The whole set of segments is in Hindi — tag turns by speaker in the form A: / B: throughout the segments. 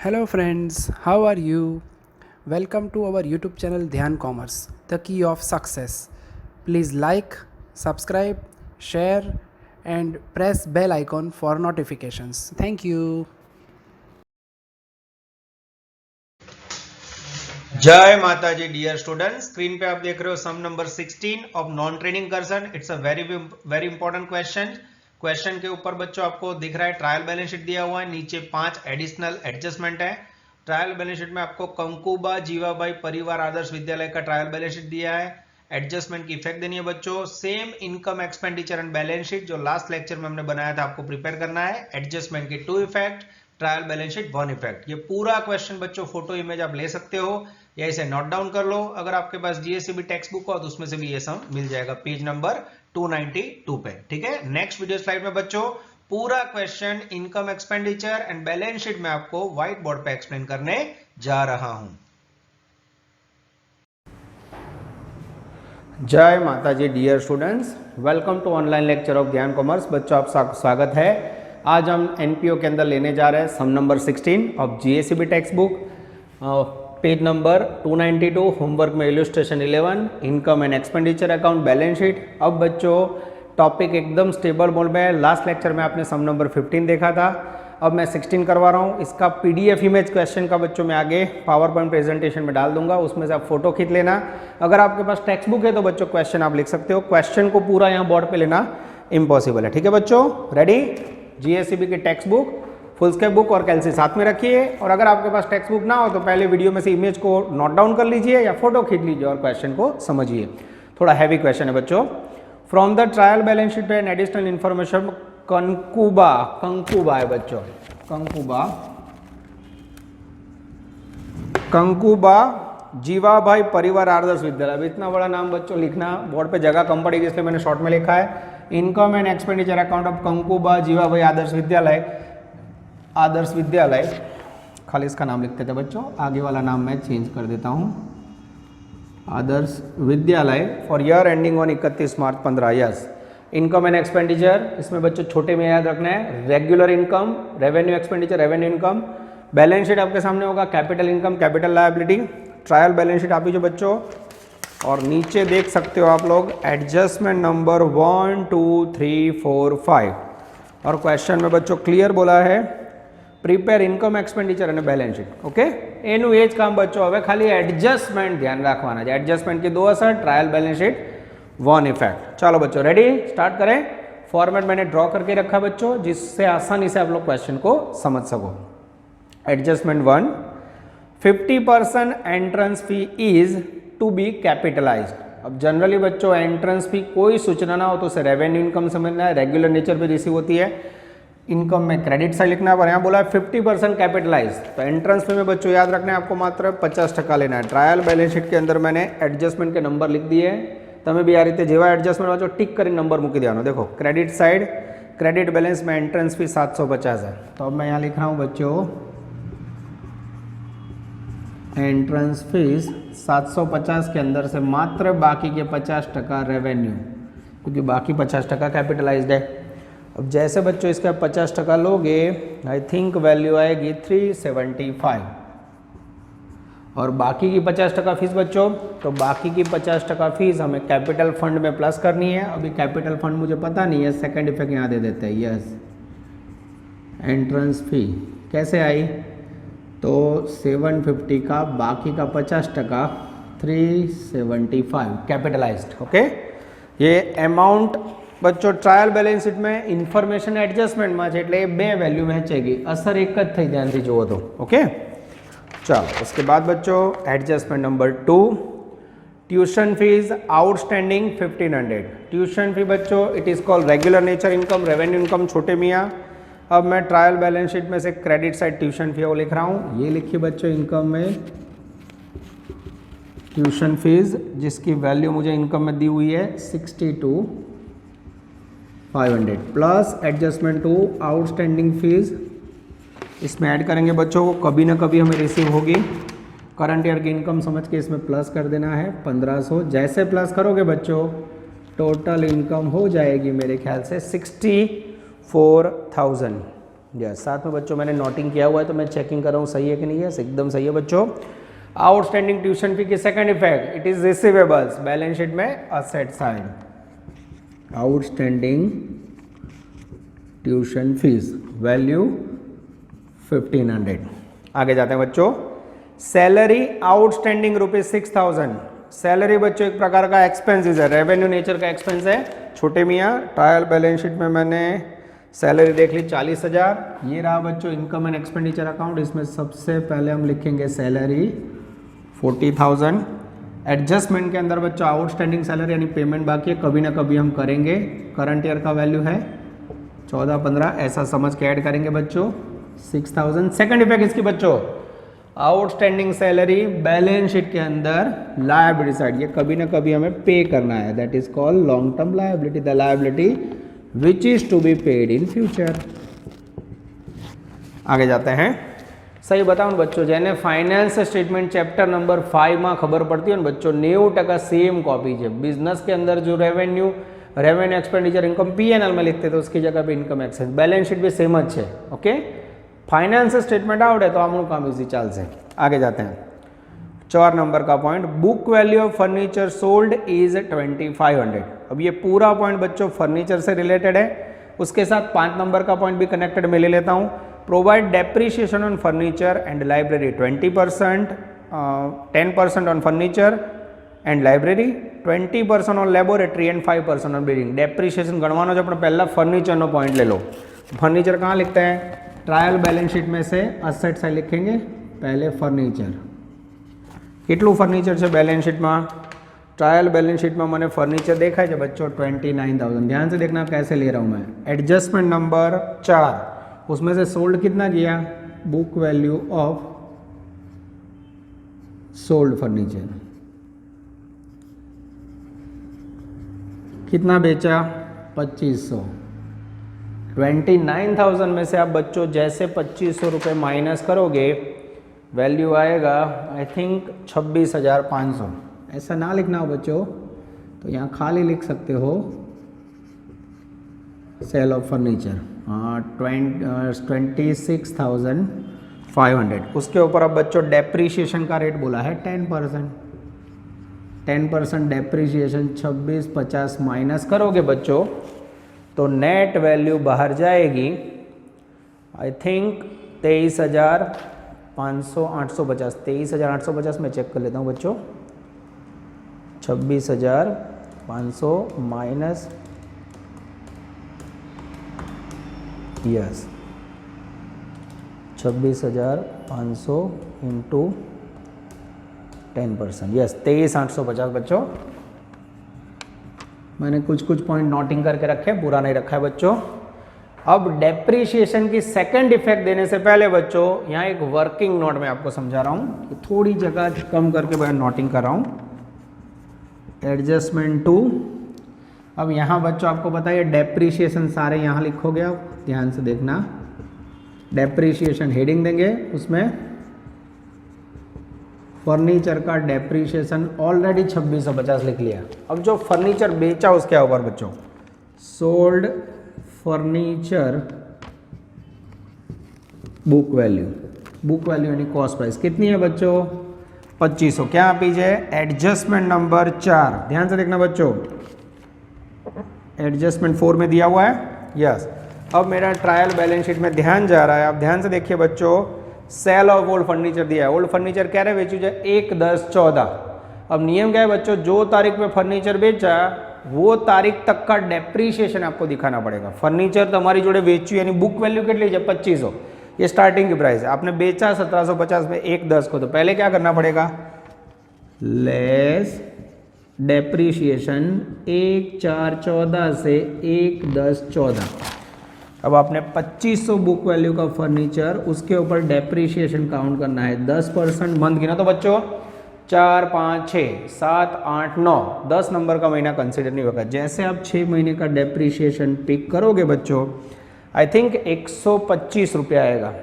A: Hello friends, how are you? Welcome to our YouTube channel Dhyan Commerce, the key of success. Please like, subscribe, share and press bell icon for notifications. Thank you.
B: जय माता जी डियर स्टूडेंट्स, स्क्रीन पे आप देख रहे हो sum number 16 of non training person. It's a very important question के ऊपर बच्चों आपको दिख रहा है ट्रायल बैलेंस शीट दिया हुआ है, नीचे 5 एडिशनल एडजस्टमेंट है। ट्रायल बैलेंस शीट में आपको कंकुबा जीवाबाई परिवार आदर्श विद्यालय का ट्रायल बैलेंस शीट दिया है। एडजस्टमेंट की इफेक्ट देनी है बच्चों। Same income expenditure and balance sheet जो लास्ट लेक्चर में हमने बनाया था आपको प्रिपेयर करना है। एडजस्टमेंट की 2 effect, trial balance sheet 1 effect. ये पूरा क्वेश्चन बच्चों फोटो इमेज आप ले सकते हो या इसे नोट डाउन कर लो। अगर आपके पास जीएससीबी टेक्स्ट बुक हो तो उसमें से भी ये सम मिल जाएगा पेज नंबर 292 पे। ठीक है, नेक्स्ट वीडियो स्लाइड में बच्चों पूरा question income expenditure and balance sheet में आपको व्हाइट बोर्ड पे एक्सप्लेन करने जा रहा हूं।
C: जय माता जी dear students, welcome to online lecture of Gyan commerce. बच्चों आप स्वागत है। आज हम एनपीओ के अंदर लेने जा रहे हैं sum number 16 of GSCB text book, page number 292, homework में illustration 11, income and expenditure account balance sheet. अब बच्चों टॉपिक एकदम स्टेबल मोड में है। लास्ट लेक्चर में आपने सम नंबर 15 देखा था, अब मैं 16 करवा रहा हूँ। इसका पीडीएफ इमेज क्वेश्चन का बच्चों मैं आगे पावर पॉइंट प्रेजेंटेशन में डाल दूंगा, उसमें से आप फोटो खींच लेना। अगर आपके पास टेक्स्ट बुक है तो बच्चों क्वेश्चन आप लिख सकते हो, क्वेश्चन को पूरा यहाँ बोर्ड पे लेना इम्पॉसिबल है। ठीक है बच्चों, रेडी? जीएससीबी की text book, foolscap book और कैलसी साथ में रखिए। और अगर आपके पास टेक्स्ट बुक ना हो तो पहले वीडियो में से इमेज को नोट डाउन कर लीजिए या फोटो खींच लीजिए और क्वेश्चन को समझिए। थोड़ा हैवी क्वेश्चन है बच्चों। From the trial balance sheet and additional information Kankuba है बच्चों, कंकुबा जीवाबाई परिवार आदर्श विद्यालय। अब इतना बड़ा नाम बच्चों लिखना बोर्ड पे जगह कम पड़ेगी, इसलिए मैंने शॉर्ट में लिखा है। Income and expenditure account of Kankuba Jivabai Adarsh Vidyalaya, खाली इसका नाम लिखते थे बच्चों, आगे वाला नाम मैं चेंज कर देता हूँ, Adarsh Vidyalaya, for year ending on 31 March 15 years. Income and expenditure, इसमें बच्चों छोटे में याद रखना है regular income, revenue expenditure, revenue income. Balance sheet आपके सामने होगा, capital income, capital liability. Trial balance sheet आप ही जो बच्चों, और नीचे देख सकते हो आप लोग एडजस्टमेंट नंबर 1 2 3 4 5। और क्वेश्चन में बच्चों क्लियर बोला है प्रिपेयर इनकम एक्सपेंडिचर અને બેલેન્સ શીટ। ઓકે, એનું એ જ કામ બચ્ચો, હવે ખાલી એડજસ્ટમેન્ટ ધ્યાન રાખવાના છે। એડજસ્ટમેન્ટ की 2 असर, ट्रायल बैलेंस शीट 1 इफेक्ट। चलो बच्चों रेडी, स्टार्ट करें। फॉर्मेट मैंने ड्रॉ करके रखा बच्चों, जिससे आसानी से आप लोग क्वेश्चन को समझ सको। Adjustment 1, 50% entrance fee is to be capitalised. अब जनरली बच्चों एंट्रेंस फी कोई सूचना ना हो तो उसे रेवेन्यू इनकम समझना है, रेगुलर नेचर पे रिसीव होती है। इनकम में क्रेडिट साइड लिखना है, पर यहाँ बोला है 50% कैपिटलाइज, तो एंट्रेंस फी में बच्चों याद रखना है आपको मात्र 50% लेना है। ट्रायल बैलेंस शीट के अंदर मैंने एडजस्टमेंट के नंबर लिख दिए, तमें भी आ रीते जेवा एडजस्टमेंट बच्चों टिक कर नंबर मूकी देना। देखो क्रेडिट साइड, क्रेडिट बैलेंस में एंट्रेंस फी 750 है, तो अब मैं यहाँ लिख रहा हूँ बच्चों एंट्रेंस फीस 750 के अंदर से मात्र बाकी के 50% रेवेन्यू, क्योंकि बाकी 50% कैपिटलाइज्ड है। अब जैसे बच्चों इसका 50% लोगे, आई थिंक वैल्यू आएगी 375, और बाकी की 50% फीस बच्चों, तो बाकी की 50% फीस हमें कैपिटल फंड में प्लस करनी है। अभी कैपिटल फंड मुझे पता नहीं है, सेकंड इफेक्ट यहाँ दे देते हैं। यस, एंट्रेंस फी कैसे आई, तो 750 का बाकी का 50% 375 कैपिटलाइज्ड। ओके, ये अमाउंट बच्चों ट्रायल बैलेंस शीट में इन्फॉर्मेशन एडजस्टमेंट में છે, એટલે બે વેલ્યુ વહેંચેગી, અસર એક જ થઈ ધ્યાનથી જુઓ તો। ઓકે, चलो उसके बाद बच्चों adjustment number 2, tuition fees outstanding 1500। Tuition fee बच्चों it is called regular nature income, revenue income छोटे मियाँ। अब मैं ट्रायल बैलेंस शीट में से क्रेडिट साइड ट्यूशन फी वो लिख रहा हूँ, ये लिखिए बच्चों इनकम में ट्यूशन फीस, जिसकी वैल्यू मुझे इनकम में दी हुई है 62,500 प्लस एडजस्टमेंट 2 आउटस्टैंडिंग फीस, इसमें ऐड करेंगे बच्चों, कभी ना कभी हमें रिसीव होगी। करंट ईयर की इनकम समझ के इसमें प्लस कर देना है 1500। जैसे प्लस करोगे बच्चों टोटल इनकम हो जाएगी मेरे ख्याल से 64,000। यस, साथ में बच्चों मैंने नोटिंग किया हुआ है तो मैं चेकिंग कर रहा हूँ सही है कि नहीं है, एकदम सही है बच्चों। आउटस्टैंडिंग ट्यूशन फी की second effect, it is receivables, balance sheet में asset side, outstanding tuition fees value 1500। आगे जाते हैं बच्चों, सैलरी आउटस्टैंडिंग ₹6000। सैलरी बच्चों एक प्रकार का एक्सपेंसेस है, रेवेन्यू नेचर का एक्सपेंस है। छोटे मियाँ ट्रायल बैलेंस शीट में मैंने सैलरी देख ली 40,000। ये रहा बच्चों इनकम एंड एक्सपेंडिचर अकाउंट, इसमें सबसे पहले हम लिखेंगे सैलरी 40,000। एडजस्टमेंट के अंदर बच्चों आउटस्टैंडिंग सैलरी यानी पेमेंट बाकी है, कभी ना कभी हम करेंगे। करंट ईयर का वैल्यू है 14-15, ऐसा समझ के ऐड करेंगे बच्चों 6,000। सेकंड इफेक्ट इसकी बच्चों, आउटस्टैंडिंग सैलरी बैलेंस शीट के अंदर लायबिलिटी साइड, ये कभी ना कभी हमें पे करना है, that is called long term liability, the liability which is to be paid in future. आगे जाते हैं, सही बताओ बच्चों, जेने फाइनेंस स्टेटमेंट चैप्टर नंबर 5 में खबर पड़ती है बच्चों 90% सेम कॉपी है। बिजनेस के अंदर जो रेवेन्यू एक्सपेंडिचर इनकम पीएनएल में लिखते थे उसकी जगह पे इनकम एक्सपेंस, बैलेंस शीट भी सेम है। ओके, फाइनेंस स्टेटमेंट आवड़े तो आमનું काम इजी ચાલશે। आगे जाते हैं, 4 नंबर का point, book value of furniture sold is 2500। अब ये पूरा पॉइंट बच्चों फर्नीचर से रिलेटेड है, उसके साथ 5 नंबर का पॉइंट भी कनेक्टेड में ले लेता हूँ। Provide depreciation on furniture and library 20%, 10% on furniture and library, 20% on laboratory and 5% on building. Depreciation गणवानो जो अपने पहला फर्नीचर नो पॉइंट ले लो। फर्नीचर कहाँ लिखते हैं, ट्रायल बैलेंस शीट में से असेट साइड लिखेंगे, पहले फर्नीचर। કેટલું फर्नीचर છે बैलेंस शीट में, ट्रायल बैलेंस शीट में मैंने फर्नीचर देखा है बच्चों 29,000। ध्यान से देखना कैसे ले रहा हूँ मैं। एडजस्टमेंट नंबर 4, उसमें से सोल्ड कितना किया, book value of sold furniture कितना बेचा, 2500। 29,000 में से आप बच्चों जैसे 2500 रुपये माइनस करोगे, वैल्यू आएगा आई थिंक 26,500। ऐसा ना लिखना हो बच्चों, तो यहाँ खाली लिख सकते हो सेल ऑफ फर्नीचर 26,500। उसके ऊपर अब बच्चों डेप्रीशिएशन का रेट बोला है 10%। 10% डेप्रीशिएशन 26,50 माइनस करोगे बच्चों तो नेट वैल्यू बाहर जाएगी आई थिंक 23,500-850। 23,850 में चेक कर लेता हूँ बच्चों, 26,500 माइनस यस 26,500 इंटू 10%, यस 23,850 बच्चों। मैंने कुछ पॉइंट नोटिंग करके रखे, पूरा नहीं रखा है बच्चों। अब डेप्रीशिएशन की सेकंड इफेक्ट देने से पहले बच्चों यहाँ एक वर्किंग नोट में आपको समझा रहा हूँ कि थोड़ी जगह कम करके मैं नोटिंग कर रहा हूँ। एडजस्टमेंट 2, अब यहाँ बच्चों आपको बताइए डेप्रीशिएशन सारे यहाँ लिखोगे, आप ध्यान से देखना। डेप्रीशिएशन हेडिंग देंगे, उसमें फर्नीचर का डेप्रीशिएशन ऑलरेडी 2650 लिख लिया। अब जो फर्नीचर बेचा उसके ऊपर बच्चों सोल्ड फर्नीचर बुक वैल्यू यानी कॉस्ट प्राइस कितनी है बच्चों, 2500। क्या पीछे एडजस्टमेंट नंबर 4, ध्यान से देखना बच्चों, एडजस्टमेंट 4 में दिया हुआ है, यस। अब मेरा ट्रायल बैलेंस शीट में ध्यान जा रहा है, आप ध्यान से देखिए बच्चों, सेल ऑफ ओल्ड फर्नीचर दिया है। ओल्ड फर्नीचर क्या रहे बेचू जाए 1/10/14। अब नियम क्या है बच्चों, जो तारीख में फर्नीचर बेचा वो तारीख तक का डेप्रीशिएशन आपको दिखाना पड़ेगा। फर्नीचर तुम्हारी जोड़े बेचू यानी बुक वैल्यू कितनी है 2500, ये स्टार्टिंग की प्राइस है। आपने बेचा 1750 में 1/10 को, तो पहले क्या करना पड़ेगा, लेस डेप्रीशिएशन 1/4/14 से 1/10/14। अब आपने 2500 बुक वैल्यू का फर्नीचर, उसके ऊपर डेप्रीशिएशन काउंट करना है 10%। मंथ गिना तो बच्चों 4, 5, 6, 7, 8, 9, 10 नंबर का महीना कंसिडर नहीं होगा। जैसे आप 6 महीने का डेप्रीशिएशन पिक करोगे बच्चों, आई थिंक 125 रुपये आएगा।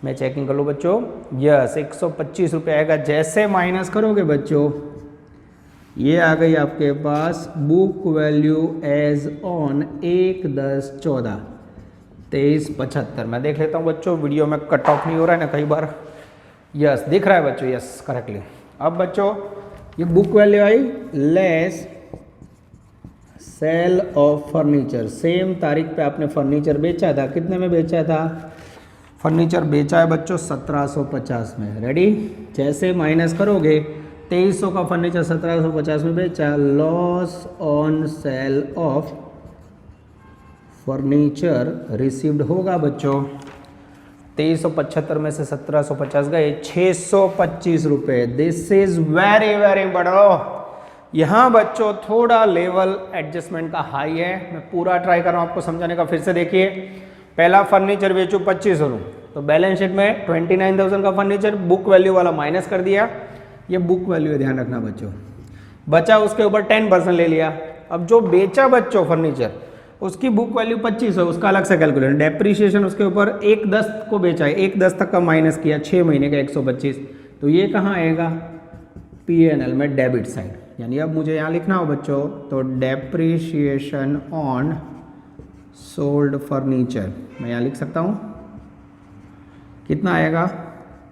C: मैं चेकिंग कर लूँ बच्चों, यस 125 रुपये आएगा। जैसे माइनस करोगे बच्चों, ये आ गई आपके पास बुक वैल्यू एज ऑन 1/10/14। 2375। मैं देख लेता हूँ बच्चों, वीडियो में कट ऑफ नहीं हो रहा है ना कई बार। यस दिख रहा है बच्चों, यस करेक्टली। अब बच्चों ये book value I less sale of furniture. Same तारीख पे आपने फर्नीचर बेचा था, कितने में बेचा था? फर्नीचर बेचा है बच्चों 1750 में। रेडी? जैसे माइनस करोगे 2300 का फर्नीचर 1750 में बेचा, loss on sale of furniture received होगा बच्चों 2375 में से 1750 गए 625 रुपये। दिस इज वेरी वेरी बड़ो। यहाँ बच्चों थोड़ा लेवल एडजस्टमेंट का हाई है। मैं पूरा ट्राई कर रहा हूँ आपको समझाने का। फिर से देखिए, पहला फर्नीचर बेचूँ 2500, तो बैलेंस शीट में 29,000 का फर्नीचर बुक वैल्यू वाला माइनस कर दिया। ये बुक वैल्यू है, ध्यान रखना बच्चों। बचा उसके ऊपर 10% ले लिया। अब जो बेचा बच्चों फर्नीचर उसकी बुक वैल्यू 25 है, उसका अलग से कैलकुलेशन। डेप्रीशिएशन उसके ऊपर 1/10 को बेचा है, 1/10 तक का माइनस किया 6 महीने का 125, तो ये कहाँ आएगा? P&L में डेबिट साइड। यानी अब मुझे यहाँ लिखना हो बच्चों, तो डेप्रीशिएशन ऑन सोल्ड फर्नीचर मैं यहाँ लिख सकता हूँ, कितना आएगा?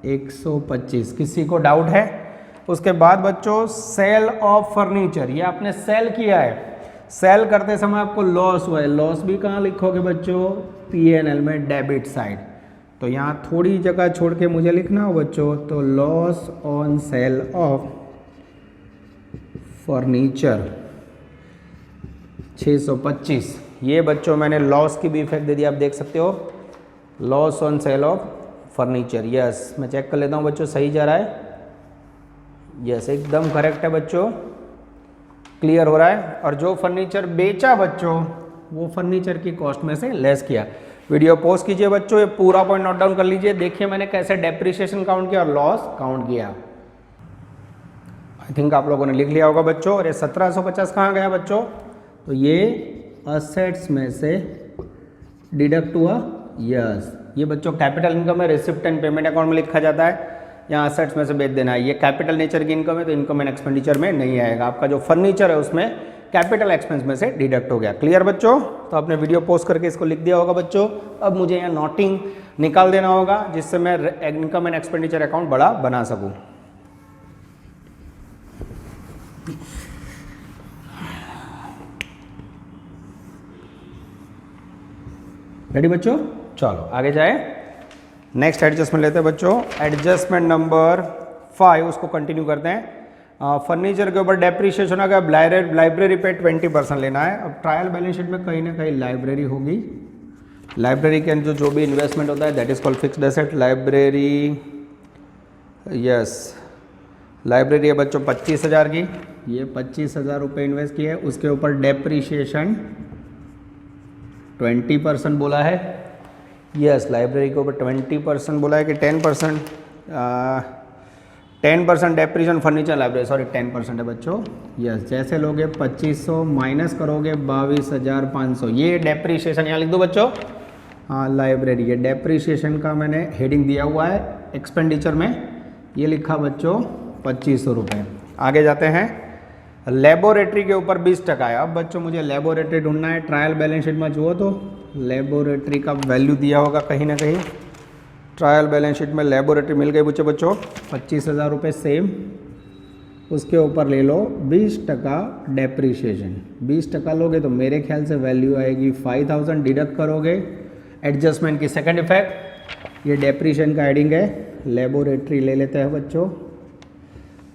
C: 125। किसी को डाउट है? उसके बाद बच्चों सेल ऑफ फर्नीचर, ये आपने सेल किया है, सेल करते समय आपको लॉस हुआ है, लॉस भी कहाँ लिखोगे बच्चों? P&L में डेबिट साइड। तो यहाँ थोड़ी जगह छोड़ के मुझे लिखना हो बच्चों, तो loss on sale of furniture 625। ये बच्चों मैंने लॉस की भी इफेक्ट दे दिया, आप देख सकते हो, loss on sale of furniture. Yes, मैं चेक कर लेता हूँ बच्चों सही जा रहा है। यस एकदम करेक्ट है बच्चों, क्लियर हो रहा है। और जो फर्नीचर बेचा बच्चों वो फर्नीचर की कॉस्ट में से लेस किया। वीडियो पॉज कीजिए बच्चों, ये पूरा पॉइंट नोट डाउन कर लीजिए। देखिए मैंने कैसे डेप्रिसिएशन काउंट किया और लॉस काउंट किया। आई थिंक आप लोगों ने लिख लिया होगा बच्चों। और ये 1750 कहाँ गया बच्चों? तो ये असेट्स में से डिडक्ट हुआ। यस, ये बच्चों कैपिटल इनकम है, रिसिप्ट एंड पेमेंट अकाउंट में लिखा जाता है, यहाँ असेट्स में से बेच देना है। ये कैपिटल नेचर की इनकम है, तो इनकम एंड एक्सपेंडिचर में नहीं आएगा। आपका जो फर्नीचर है उसमें कैपिटल एक्सपेंस में से डिडक्ट हो गया। क्लियर बच्चों? तो आपने वीडियो पोस्ट करके इसको लिख दिया होगा बच्चों। अब मुझे यहाँ नोटिंग निकाल देना होगा, जिससे मैं इनकम एंड एक्सपेंडिचर अकाउंट बड़ा बना सकूँ। रेडी बच्चों? चलो आगे जाए। नेक्स्ट एडजस्टमेंट लेते हैं बच्चों, एडजस्टमेंट नंबर 5, उसको कंटिन्यू करते हैं। फर्नीचर के ऊपर डेप्रीशिएशन आ गया, लाइब्रेरी पे 20% लेना है। अब ट्रायल बैलेंस शीट में कहीं ना कहीं लाइब्रेरी होगी। लाइब्रेरी के अंदर जो भी इन्वेस्टमेंट होता है that is called fixed asset. Library, yes library है बच्चों 25,000 की, ये 25,000 रुपये इन्वेस्ट किए, उसके ऊपर डेप्रीशिएशन 20% बोला है। यस, लाइब्रेरी के ऊपर 20% बोला है कि 10% डेप्रीशिएशन फर्नीचर लाइब्रेरी, सॉरी 10% है बच्चों। यस, जैसे लोगे 2500 माइनस करोगे 22,500, ये डेप्रीशिएशन यहाँ लिख दो बच्चों। हाँ लाइब्रेरी, ये डेप्रीशिएशन का मैंने हेडिंग दिया हुआ है एक्सपेंडिचर में, ये लिखा बच्चों 2500 रुपये। आगे जाते हैं, लेबोरेटरी के ऊपर 20% है। अब बच्चों मुझे लेबोरेटरी ढूंढना है। ट्रायल बैलेंस शीट में जो तो लेबोरेटरी का वैल्यू दिया होगा कहीं ना कहीं। ट्रायल बैलेंस शीट में लेबोरेटरी मिल गई बच्चों 25,000 रुपये सेम, उसके ऊपर ले लो 20% डेप्रीशिएशन। 20% लोगे तो मेरे ख्याल से वैल्यू आएगी 5,000, डिडक्ट करोगे एडजस्टमेंट की सेकंड इफेक्ट, ये डेप्रीशिएशन का एडिंग है। लेबोरेटरी ले लेते हैं बच्चों,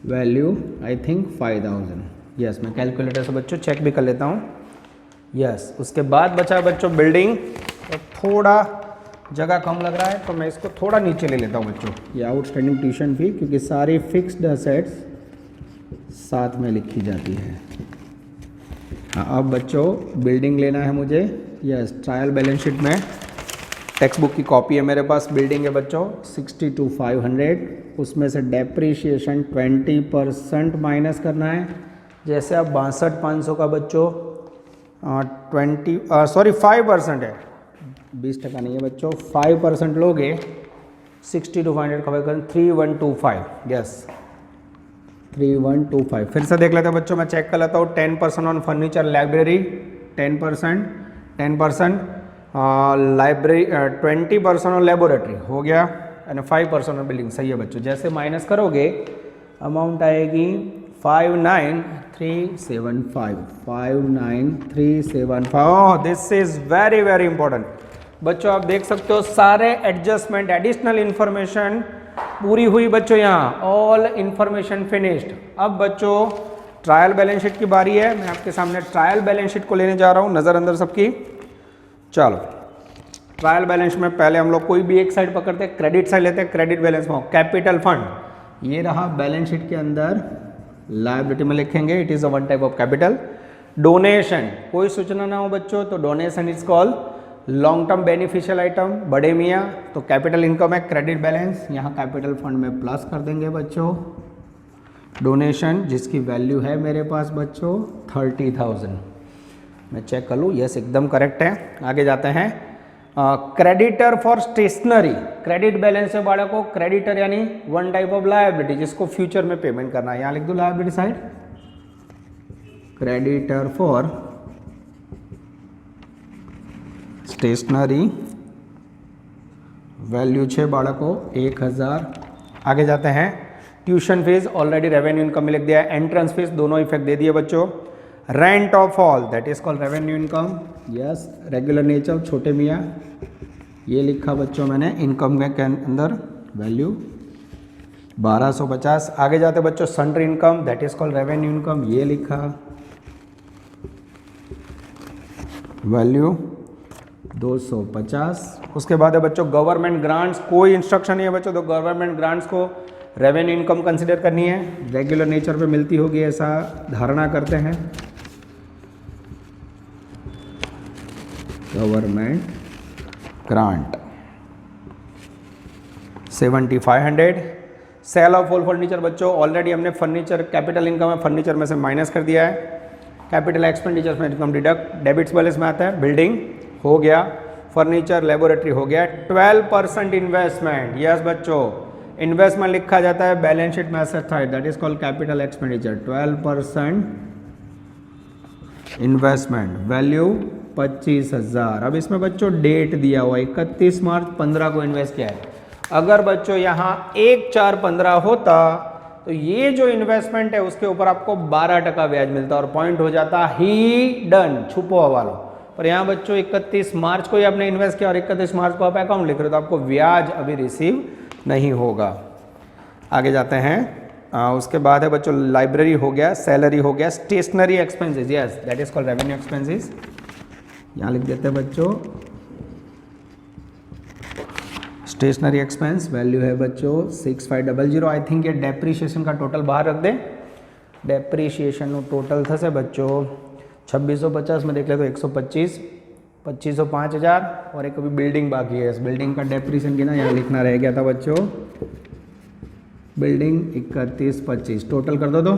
C: वैल्यू आई थिंक 5,000। यस, मैं कैलकुलेटर से बच्चों चेक भी कर लेता हूँ। यस, उसके बाद बचा है बच्चों बिल्डिंग, तो थोड़ा जगह कम लग रहा है तो मैं इसको थोड़ा नीचे ले लेता हूँ बच्चों, ये आउटस्टैंडिंग ट्यूशन फी, क्योंकि सारी फिक्स्ड असेट्स साथ में लिखी जाती है। हाँ, अब बच्चों बिल्डिंग लेना है मुझे। यस, ट्रायल बैलेंस शीट में टेक्स्ट बुक की कॉपी है मेरे पास। बिल्डिंग है बच्चों 62,500, उसमें से डेप्रीशिएशन 20% माइनस करना है। जैसे अब 62,500 का बच्चों 5% है, 20% नहीं है बच्चों, 5% लोगे 62,500 का वैल्यू 3125। यस 3125। फिर से देख लेते हैं बच्चों, मैं चेक कर लेता हूँ। 10% on furniture library 10%, library 20% on laboratory हो गया एंड 5% ऑन बिल्डिंग। सही है बच्चों, जैसे माइनस करोगे अमाउंट आएगी 59375 59375। This is very very important बच्चों। आप देख सकते हो सारे एडजस्टमेंट एडिशनल इंफॉर्मेशन पूरी हुई बच्चों, यहाँ ऑल इंफॉर्मेशन फिनिश्ड। अब बच्चों ट्रायल बैलेंस शीट की बारी है। मैं आपके सामने ट्रायल बैलेंस शीट को लेने जा रहा हूँ, नज़र अंदर सबकी। चलो ट्रायल बैलेंस में पहले हम लोग कोई भी एक साइड पकड़ते हैं, क्रेडिट साइड लेते हैं। क्रेडिट बैलेंस में कैपिटल फंड, ये रहा बैलेंस शीट के अंदर, लायबिलिटी में लिखेंगे it is a one type of capital. Donation, कोई सूचना ना हो बच्चों तो donation is called long term beneficial item, बड़े मियाँ। तो कैपिटल इनकम है क्रेडिट बैलेंस, यहाँ कैपिटल फंड में प्लस कर देंगे बच्चों। डोनेशन जिसकी वैल्यू है मेरे पास बच्चों 30,000। मैं चेक कर लूँ, यस एकदम करेक्ट है। आगे जाते हैं creditor for stationery. Credit balance है बाड़ा को, क्रेडिटर यानी वन टाइप ऑफ लायबिलिटी जिसको फ्यूचर में पेमेंट करना है। यहाँ लिख दो liability side, creditor for stationery, value छे बाड़ा को 1000। आगे जाते हैं tuition fees, already revenue income में लिख दिया है। एंट्रेंस फीस, दोनों इफेक्ट दे दिए बच्चों। Rent of hall that is called revenue income, yes. Regular nature छोटे मियाँ, ये लिखा बच्चों मैंने इनकम के अंदर वैल्यू 1250। आगे जाते बच्चों sundry income that is called revenue income, ये लिखा वैल्यू 250। उसके बाद है बच्चों गवर्नमेंट ग्रांट्स, कोई इंस्ट्रक्शन नहीं है बच्चों, तो गवर्नमेंट ग्रांट्स को रेवेन्यू इनकम कंसिडर करनी है। रेगुलर नेचर पे मिलती होगी ऐसा धारणा करते हैं। Government grant 7500। Sale of whole furniture बच्चों, ऑलरेडी हमने फर्नीचर कैपिटल इनकम है, फर्नीचर में से माइनस कर दिया है। कैपिटल एक्सपेंडिचर में इनकम डिडक्ट, डेबिट्स बैलेंस में आता है। बिल्डिंग हो गया, फर्नीचर लेबोरेटरी हो गया। 12% इन्वेस्टमेंट, यस बच्चों इन्वेस्टमेंट लिखा जाता है बैलेंस शीट में asset side, that is called capital expenditure. 12% investment, value 25,000। अब इसमें बच्चों डेट दिया हुआ 31 मार्च 15 को इन्वेस्ट किया है। अगर बच्चों यहाँ 1/4/15 होता तो ये जो इन्वेस्टमेंट है उसके ऊपर आपको 12% ब्याज मिलता और पॉइंट हो जाता ही डन, छुपो हवालो। पर यहाँ बच्चों 31 मार्च को ही आपने इन्वेस्ट किया और 31 मार्च को आप अकाउंट लिख रहे हो तो आपको ब्याज अभी रिसीव नहीं होगा। आगे जाते हैं उसके बाद है बच्चों लाइब्रेरी हो गया, सैलरी हो गया, stationery expenses, yes that is called revenue expenses. यहाँ लिख देते हैं बच्चों स्टेशनरी एक्सपेंस, वैल्यू है बच्चों 6500। आई थिंक ये डेप्रीशिएशन का टोटल बाहर रख दें। डेप्रीशिएशन टोटल था से बच्चों 2650 में देख ले तो 125, 2500 5000 और एक अभी बिल्डिंग बाकी है। इस बिल्डिंग का डेप्रीशिएशन की ना यहाँ लिखना रह गया था बच्चों, बिल्डिंग 3125 टोटल कर दो। तो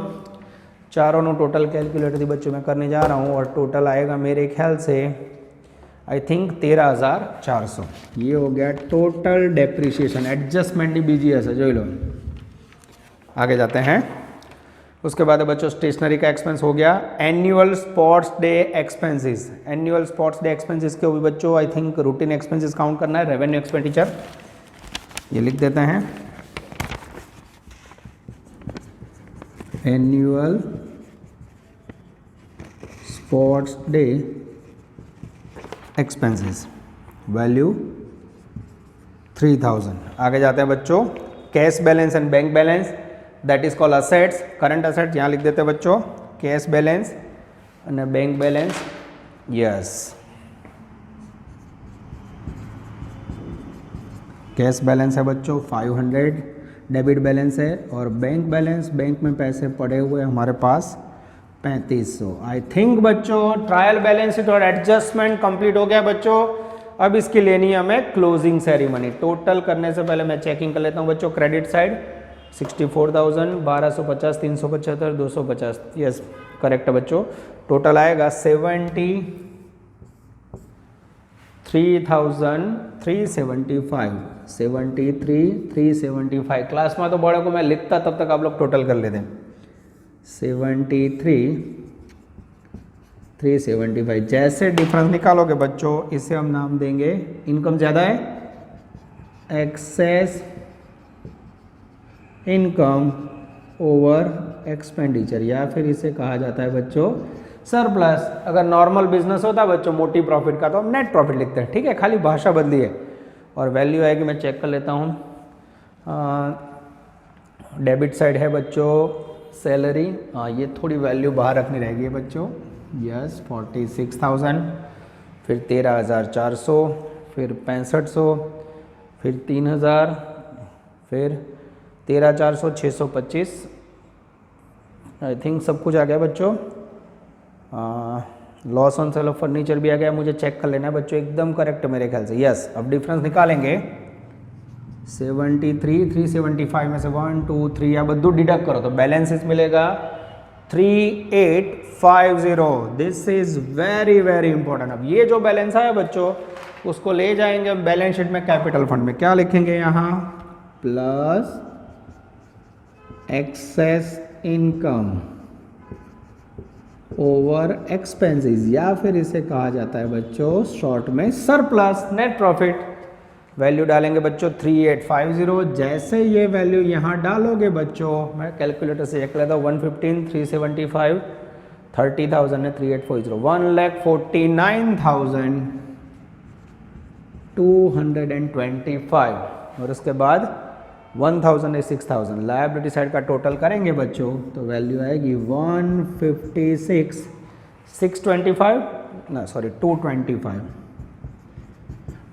C: चारों नो टोटल कैलकुलेटर थी बच्चों मैं करने जा रहा हूँ और टोटल आएगा मेरे ख्याल से आई थिंक 13,400। ये हो गया टोटल डेप्रीशिएशन, एडजस्टमेंट BGS है जो लो। आगे जाते हैं उसके बाद बच्चों स्टेशनरी का एक्सपेंस हो गया। Annual sports day expenses, annual sports day expenses के भी बच्चों I think routine expenses count करना है। रेवेन्यू एक्सपेंडिचर ये लिख देते हैं, annual sports day expenses, value 3000। आगे जाते हैं बच्चों cash balance and bank balance, that is called assets, current assets यहाँ लिख देते हैं बच्चों, कैश बैलेंस और bank balance, yes cash balance है बच्चों 500, डेबिट बैलेंस है और बैंक बैलेंस, बैंक में पैसे पड़े हुए हमारे पास 3500। आई थिंक बच्चों ट्रायल बैलेंस शीट और एडजस्टमेंट कंप्लीट हो गया बच्चों। अब इसकी लेनी है हमें क्लोजिंग सेरेमनी। टोटल करने से पहले मैं चेकिंग कर लेता हूँ बच्चों। क्रेडिट साइड 64,000, 1250, 375, 250, यस करेक्ट है बच्चों। टोटल आएगा 73,375, 73,375। क्लास में तो बड़े को मैं लिखता तब तक आप लोग टोटल कर लेते हैं। 73,375 375। जैसे डिफरेंस निकालोगे बच्चों, इसे हम नाम देंगे, इनकम ज़्यादा है, एक्सेस इनकम ओवर एक्सपेंडिचर, या फिर इसे कहा जाता है बच्चों सरप्लस। अगर नॉर्मल बिजनेस होता बच्चों मोटी प्रॉफिट का, तो हम नेट प्रॉफिट लिखते हैं, ठीक है, खाली भाषा बदली है। और वैल्यू आएगी, मैं चेक कर लेता हूँ, डेबिट साइड है बच्चों सैलरी, हाँ ये थोड़ी वैल्यू बाहर रखनी रहेगी बच्चों, यस 46,000, फिर 13,400, फिर 6500, फिर 3,000, फिर 13,400, 625, आई थिंक सब कुछ आ गया बच्चों। Loss on sale of furniture भी आ गया, मुझे चेक कर लेना है बच्चों, एकदम करेक्ट मेरे ख्याल से, यस। अब डिफरेंस निकालेंगे, 73, 375 में से 1 2 3 या बद्दू डिडक्ट करो तो बैलेंसेस मिलेगा 3850। This is very very important. अब ये जो बैलेंस आया बच्चों, उसको ले जाएंगे हम बैलेंस शीट में कैपिटल फंड में, क्या लिखेंगे यहाँ, plus excess income over expenses, या फिर इसे कहा जाता है बच्चों शॉर्ट में सरप्लस नेट प्रॉफिट। वैल्यू डालेंगे बच्चों 3850। जैसे ये वैल्यू यहाँ डालोगे बच्चों, मैं कैलकुलेटर से चेक लेता हूँ, 115, 375, 30,000 है, 3840, 1,49,225, और उसके बाद 1,000 है 6,000। लायबिलिटी साइड का टोटल करेंगे बच्चों तो वैल्यू आएगी 225।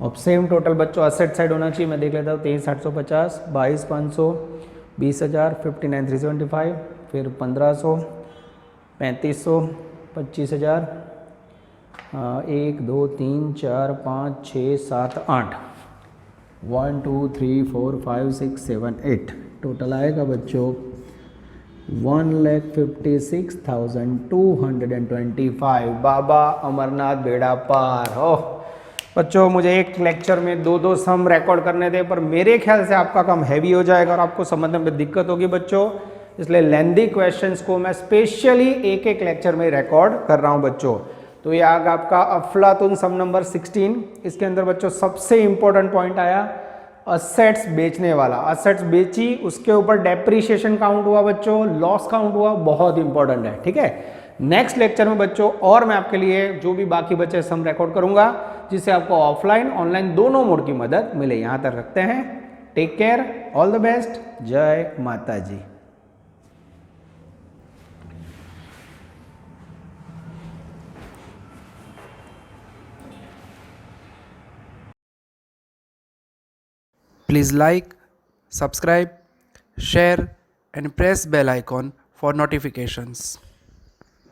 C: अब सेम टोटल बच्चों असेट साइड होना चाहिए, मैं देख लेता हूँ, 23,850, 22,500, 20,000, 59,375, फिर 1,500, 3,500, 25,000, 1 2 3 4 5 6 7 8, 1 2 3 4 5 6 7 8, टोटल आएगा बच्चों 1,56,225। बाबा अमरनाथ बेड़ा पार हो। बच्चों मुझे एक लेक्चर में दो सम रिकॉर्ड करने थे, पर मेरे ख्याल से आपका काम हैवी हो जाएगा और आपको समझने में दिक्कत होगी बच्चों, इसलिए लेंदी क्वेश्चंस को मैं स्पेशली एक एक लेक्चर में रिकॉर्ड कर रहा हूं बच्चों। तो ये आग आपका अफलातुन सम नंबर 16। इसके अंदर बच्चों सबसे इंपॉर्टेंट पॉइंट आया असेट्स बेचने वाला। असेट्स बेची, उसके ऊपर डेप्रीशिएशन काउंट हुआ बच्चों, लॉस काउंट हुआ, बहुत इंपॉर्टेंट है, ठीक है। नेक्स्ट लेक्चर में बच्चों और मैं आपके लिए जो भी बाकी बचे सम रिकॉर्ड करूंगा, जिससे आपको ऑफलाइन ऑनलाइन दोनों मोड की मदद मिले। यहां तक रखते हैं, take care, all the best, जय माता जी।
A: Please like, subscribe, share and press bell icon for notifications.